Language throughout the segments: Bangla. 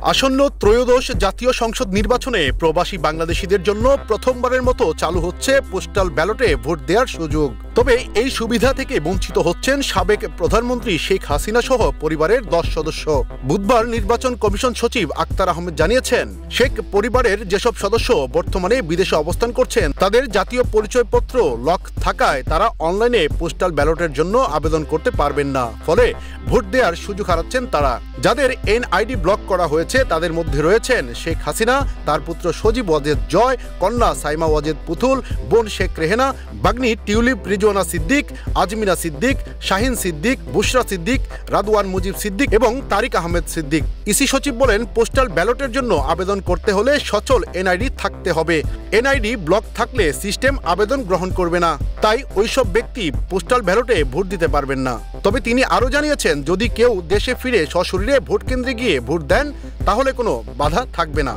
আসন্ন ত্রয়োদশ জাতীয় সংসদ নির্বাচনে প্রবাসী বাংলাদেশিদের জন্য প্রথমবারের মতো চালু হচ্ছে পোস্টাল ব্যালটে ভোট দেওয়ার সুযোগ। তবে এই সুবিধা থেকে বঞ্চিত হচ্ছেন সাবেক প্রধানমন্ত্রী শেখ হাসিনা সহ পরিবারের ১০ সদস্য। বুধবার নির্বাচন কমিশন সচিব আক্তার আহমেদ জানিয়েছেন, শেখ পরিবারের যেসব সদস্য বর্তমানে বিদেশে অবস্থান করছেন তাদের জাতীয় পরিচয়পত্র লক থাকায় তারা অনলাইনে পোস্টাল ব্যালটের জন্য আবেদন করতে পারবেন না। ফলে ভোট দেওয়ার সুযোগ হারাচ্ছেন তারা। যাদের এনআইডি ব্লক করা হয়েছে তাদের মধ্যে রয়েছেন শেখ হাসিনা, তার পুত্র সজীব ওয়াজেদ জয়, কন্যা সাইমা ওয়াজেদ পুতুল, বোন শেখ রেহেনা, বাগ্নি টিউলিপ রিজওয়ানা সিদ্দিক, আজমিনা সিদ্দিক, শাহিন সিদ্দিক, বুশরা সিদ্দিক, রাদওয়ান মুজিব সিদ্দিক এবং তারিক আহমেদ সিদ্দিক। ইসি সচিব বলেন, পোস্টাল ব্যালটের জন্য আবেদন করতে হলে সচল এনআইডি থাকতে হবে। এনআইডি ব্লক থাকলে সিস্টেম আবেদন গ্রহণ করবে না, তাই ওইসব ব্যক্তি পোস্টাল ব্যালটে ভোট দিতে পারবেন না। তবে তিনি আরও জানিয়েছেন, যদি কেউ দেশে ফিরে সশরীরে ভোট কেন্দ্রে গিয়ে ভোট দেন তাহলে কোনো বাধা থাকবে না।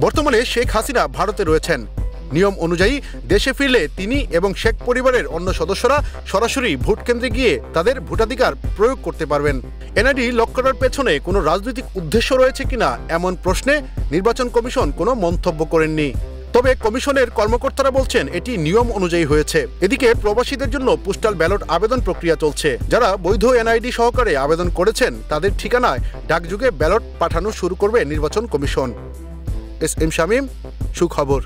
বর্তমানে শেখ হাসিনা ভারতে রয়েছেন। নিয়ম অনুযায়ী দেশে ফিরলে তিনি এবং শেখ পরিবারের অন্য সদস্যরা সরাসরি ভোট কেন্দ্রে গিয়ে তাদের ভোটাধিকার প্রয়োগ করতে পারবেন। এনআইডি লক করার পেছনে কোনো রাজনৈতিক উদ্দেশ্য রয়েছে কিনা এমন প্রশ্নে নির্বাচন কমিশন কোনো মন্তব্য করেননি। তবে কমিশনের কর্মকর্তারা বলছেন এটি নিয়ম অনুযায়ী হয়েছে। এদিকে প্রবাসীদের জন্য পোস্টাল ব্যালট আবেদন প্রক্রিয়া চলছে। যারা বৈধ এনআইডি সহকারে আবেদন করেছেন তাদের ঠিকানায় ডাকযোগে ব্যালট পাঠানো শুরু করবে নির্বাচন কমিশন। এস এম শামীম, সুখবর।